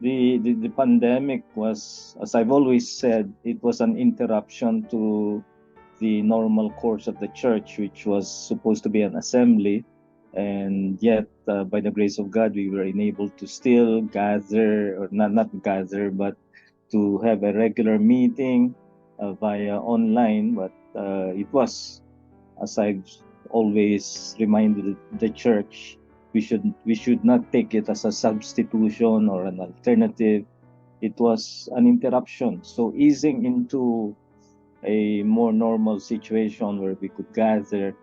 The pandemic was, as I've always said, it was an interruption to the normal course of the church, which was supposed to be an assembly. And yet, by the grace of God, we were enabled to still gather, or not gather, but to have a regular meeting via online. But it was, as I've always reminded the church, we should not take it as a substitution or an alternative. It was an interruption. So easing into a more normal situation where we could gather,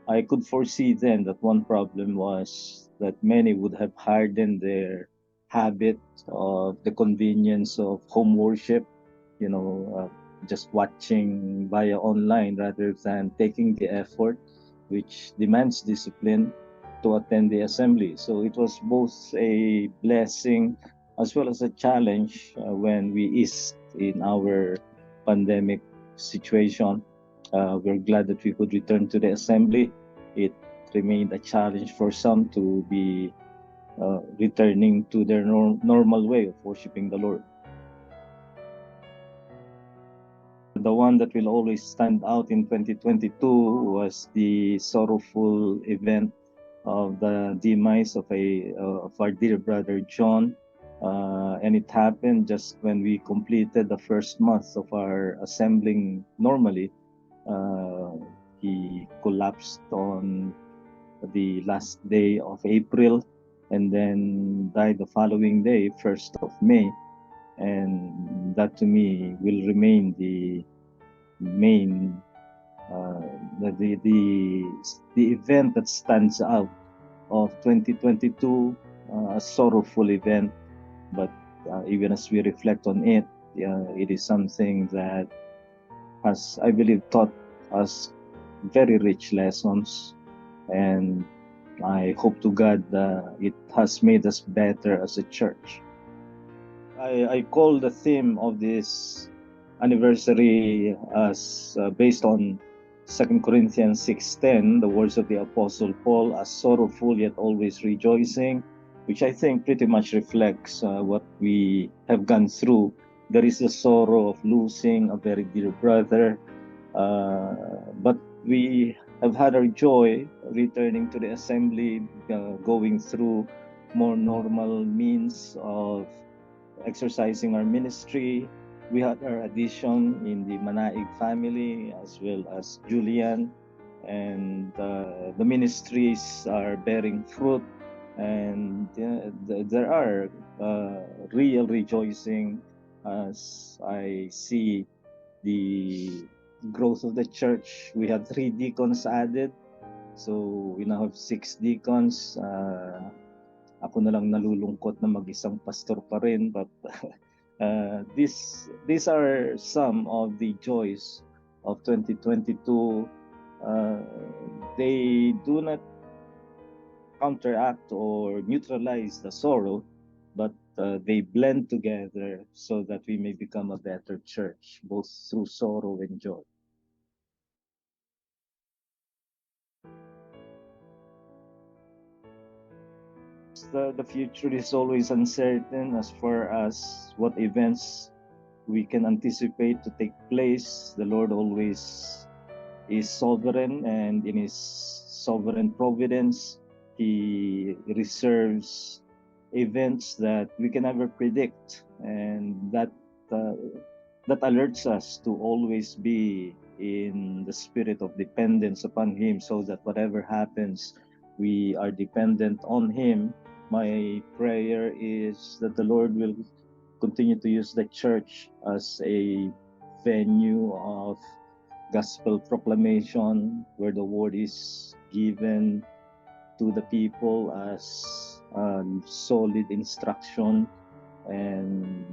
I could foresee then that one problem was that many would have hardened their habit of the convenience of home worship, you know, just watching via online rather than taking the effort, which demands discipline, to attend the assembly. So it was both a blessing as well as a challenge when we eased in our pandemic situation. We're glad that we could return to the assembly. It remained a challenge for some to be returning to their normal way of worshiping the Lord. The one that will always stand out in 2022 was the sorrowful event of the demise of our dear brother John. And it happened just when we completed the first month of our assembling normally. He collapsed on the last day of April and then died the following day, 1st of May. And that to me will remain the main, the event that stands out of 2022, a sorrowful event. But even as we reflect on it, it is something that has, I believe, taught us very rich lessons, and I hope to God it has made us better as a church. I call the theme of this anniversary as based on 2 Corinthians 6:10, the words of the Apostle Paul, as sorrowful yet always rejoicing, which I think pretty much reflects what we have gone through. There is the sorrow of losing a very dear brother, but we have had our joy returning to the assembly, going through more normal means of exercising our ministry. We had our addition in the Manaig family as well as Julian, and the ministries are bearing fruit, and there are real rejoicing as I see the growth of the church. We have 3 deacons added, so we now have 6 deacons. Ako na lang nalulungkot na mag-isang pastor pa rin, but these are some of the joys of 2022. They do not counteract or neutralize the sorrow, but they blend together so that we may become a better church, both through sorrow and joy. The future is always uncertain as far as what events we can anticipate to take place. The Lord always is sovereign, and in His sovereign providence, He reserves events that we can never predict, and that alerts us to always be in the spirit of dependence upon Him, so that whatever happens, we are dependent on Him. My prayer is that the Lord will continue to use the church as a venue of gospel proclamation, where the word is given to the people as solid instruction. And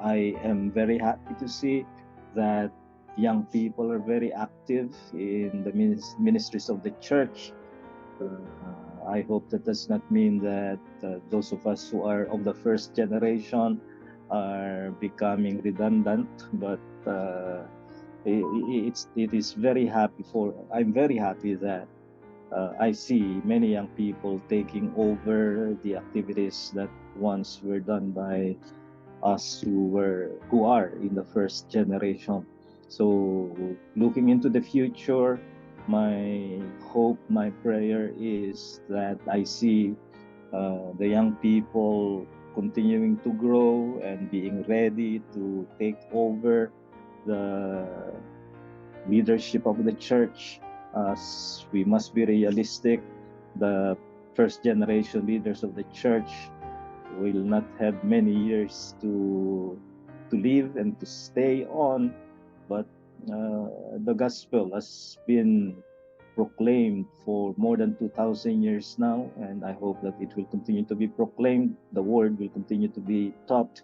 I am very happy to see that young people are very active in the ministries of the church. I hope that does not mean that those of us who are of the first generation are becoming redundant, but it is very happy I'm very happy that I see many young people taking over the activities that once were done by us who are in the first generation. So looking into the future, my hope, my prayer is that I see the young people continuing to grow and being ready to take over the leadership of the church. As we must be realistic, the first generation leaders of the church will not have many years to live and to stay on, but the gospel has been proclaimed for more than 2,000 years now, and I hope that it will continue to be proclaimed. The word will continue to be taught,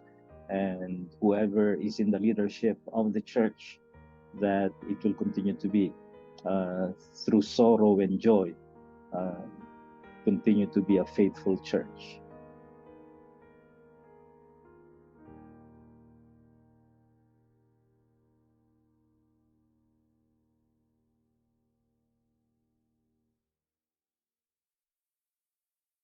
and whoever is in the leadership of the church, that it will continue to be through sorrow and joy, uh, continue to be a faithful church.